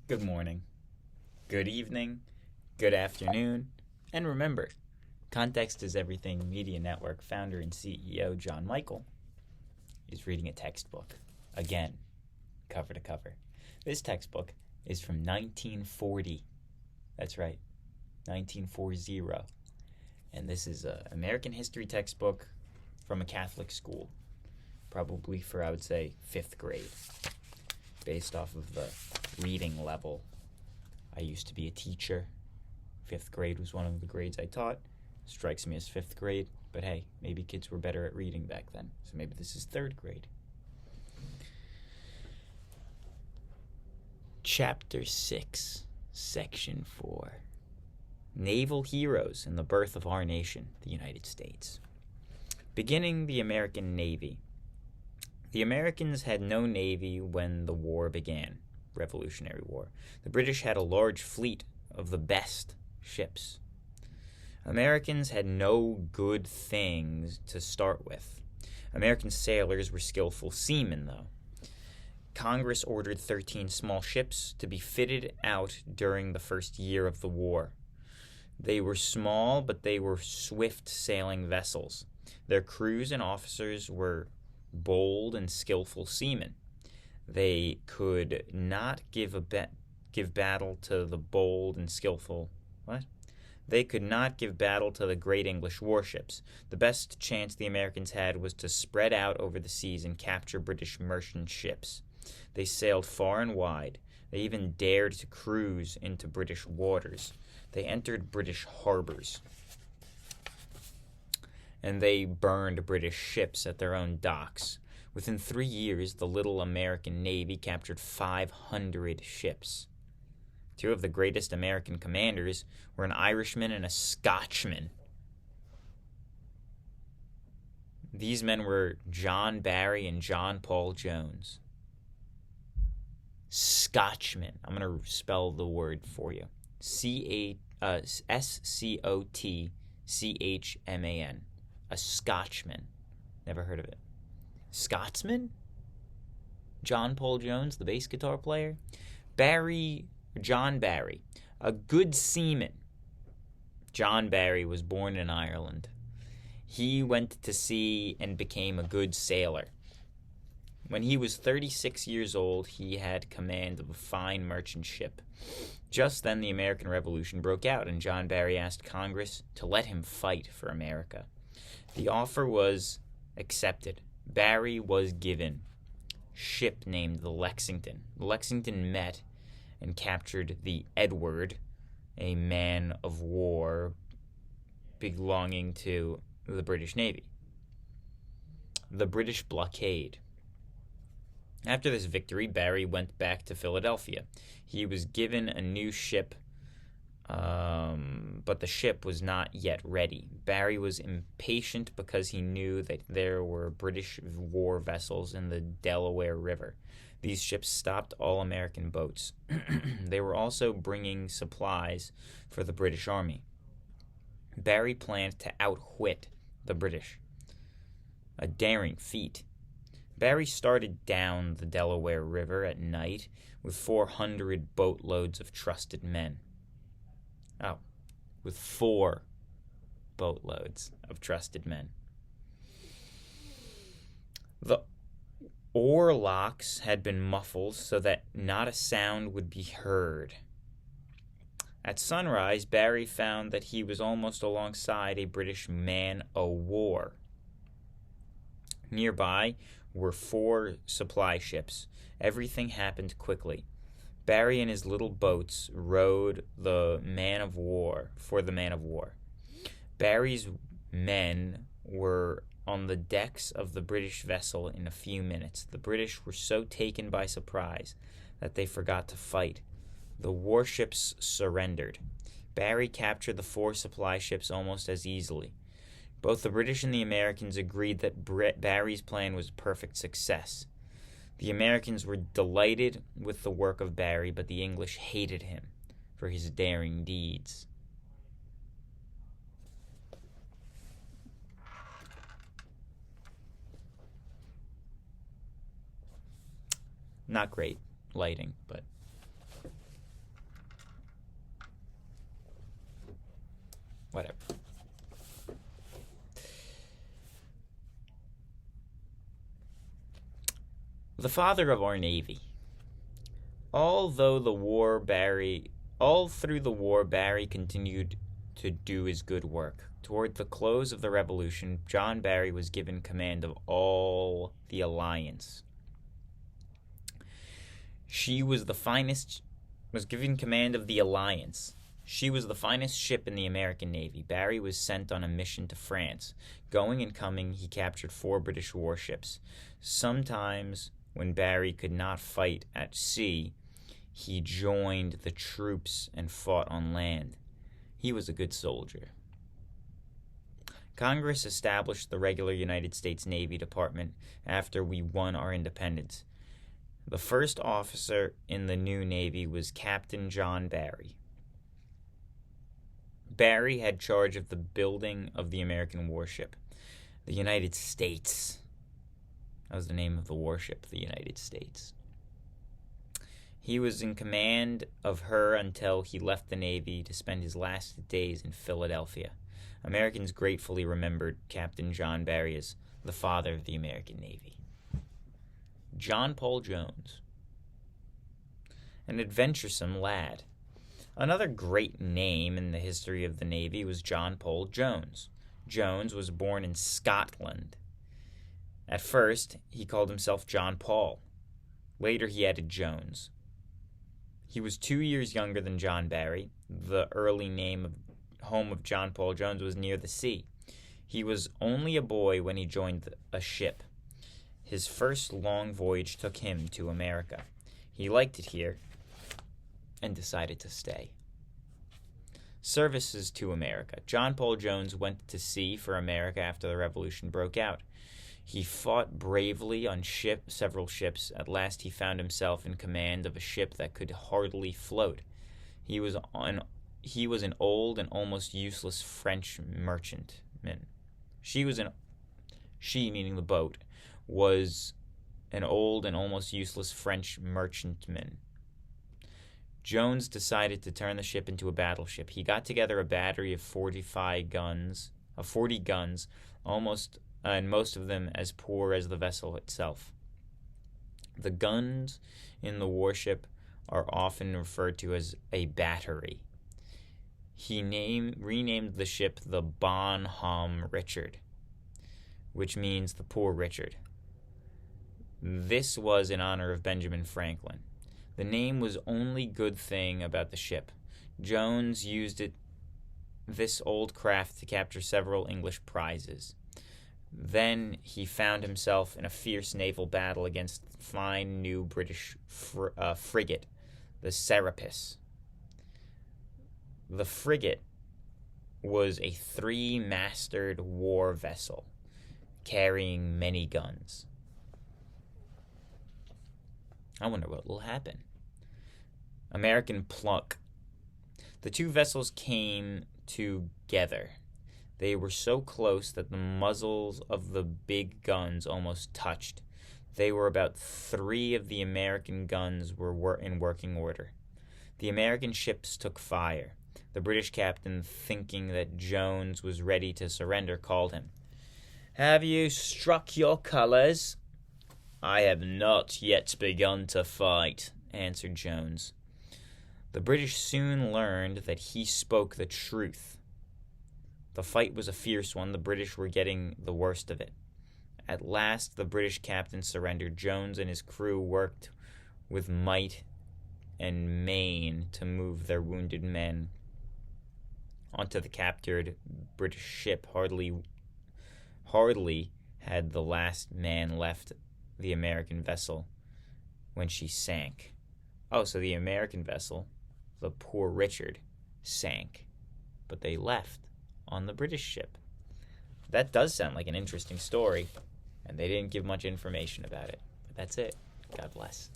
Good morning, good evening, good afternoon, and remember, Context is Everything Media Network founder and CEO John Michael is reading a textbook, again, cover to cover. This textbook is from 1940. That's right, 1940. And this is an American history textbook from a Catholic school, probably for, I would say, 5th grade, based off of the reading level. I used to be a teacher. 5th grade was one of the grades I taught. Strikes me as 5th grade, but hey, maybe kids were better at reading back then, so maybe this is 3rd grade. Chapter 6, Section 4. Naval Heroes and the Birth of Our Nation, the United States. Beginning the American Navy. The Americans had no navy when the war began, Revolutionary War. The British had a large fleet of the best ships. Americans had no good things to start with. American sailors were skillful seamen, though. Congress ordered 13 small ships to be fitted out during the first year of the war. They were small, but they were swift-sailing vessels. Their crews and officers were bold and skillful seamen. They could not give battle to the bold and skillful... What? They could not give battle to the great English warships. The best chance the Americans had was to spread out over the seas and capture British merchant ships. They sailed far and wide. They even dared to cruise into British waters. They entered British harbors. And they burned British ships at their own docks. Within 3 years, the little American Navy captured 500 ships. 2 of the greatest American commanders were an Irishman and a Scotchman. These men were John Barry and John Paul Jones. Scotchman. I'm going to spell the word for you. Scotchman. A Scotchman. Never heard of it. Scotsman? John Paul Jones, the bass guitar player. John Barry, a good seaman. John Barry was born in Ireland. He went to sea and became a good sailor. When he was 36 years old, he had command of a fine merchant ship. Just then, the American Revolution broke out, and John Barry asked Congress to let him fight for America. The offer was accepted. Barry was given ship named the Lexington. The Lexington met and captured the Edward, a man of war belonging to the British Navy. The British blockade. After this victory, Barry went back to Philadelphia. He was given a new ship, but the ship was not yet ready. Barry was impatient because he knew that there were British war vessels in the Delaware River. These ships stopped all American boats. They were also bringing supplies for the British Army. Barry planned to outwit the British. A daring feat. Barry started down the Delaware River at night with 400 boatloads of trusted men. With 4 boatloads of trusted men. The oar locks had been muffled so that not a sound would be heard. At sunrise, Barry found that he was almost alongside a British man-o'-war. Nearby were 4 supply ships. Everything happened quickly. Barry and his little boats rowed the man-of-war for the man-of-war. Barry's men were on the decks of the British vessel in a few minutes. The British were so taken by surprise that they forgot to fight. The warships surrendered. Barry captured the 4 supply ships almost as easily. Both the British and the Americans agreed that Barry's plan was a perfect success. The Americans were delighted with the work of Barry, but the English hated him for his daring deeds. Not great lighting, but The father of our Navy. All through the war, Barry continued to do his good work. Toward the close of the Revolution, John Barry was given command of all the Alliance. Was given command of the Alliance. She was the finest ship in the American Navy. Barry was sent on a mission to France. Going and coming, he captured 4 British warships. Sometimes, when Barry could not fight at sea, he joined the troops and fought on land. He was a good soldier. Congress established the regular United States Navy Department after we won our independence. The first officer in the new Navy was Captain John Barry. Barry had charge of the building of the American warship, the United States. That was the name of the warship, the United States. He was in command of her until he left the Navy to spend his last days in Philadelphia. Americans gratefully remembered Captain John Barry as the father of the American Navy. John Paul Jones, an adventuresome lad. Another great name in the history of the Navy was John Paul Jones. Jones was born in Scotland. At first, he called himself John Paul. Later, he added Jones. He was 2 years younger than John Barry. The early home of John Paul Jones was near the sea. He was only a boy when he joined a ship. His first long voyage took him to America. He liked it here and decided to stay. Services to America. John Paul Jones went to sea for America after the Revolution broke out. He fought bravely on several ships. At last he found himself in command of a ship that could hardly float. He was an old and almost useless French merchantman. She, meaning the boat, was an old and almost useless French merchantman. Jones decided to turn the ship into a battleship. He got together a battery of 40 guns, and most of them as poor as the vessel itself. The guns in the warship are often referred to as a battery. He renamed the ship the Bon Homme Richard, which means the poor Richard. This was in honor of Benjamin Franklin. The name was only good thing about the ship. Jones used this old craft to capture several English prizes. Then he found himself in a fierce naval battle against the fine new British frigate, the Serapis. The frigate was a 3-masted war vessel carrying many guns. I wonder what will happen. American pluck. The 2 vessels came together. They were so close that the muzzles of the big guns almost touched. They were about 3 of the American guns were in working order. The American ships took fire. The British captain, thinking that Jones was ready to surrender, called him. "Have you struck your colors?" "I have not yet begun to fight," answered Jones. The British soon learned that he spoke the truth. The fight was a fierce one. The British were getting the worst of it. At last, the British captain surrendered. Jones and his crew worked with might and main to move their wounded men onto the captured British ship. Hardly had the last man left the American vessel when she sank. Oh, so the American vessel, the Poor Richard, sank, but they left on the British ship. That does sound like an interesting story, and they didn't give much information about it. But that's it. God bless.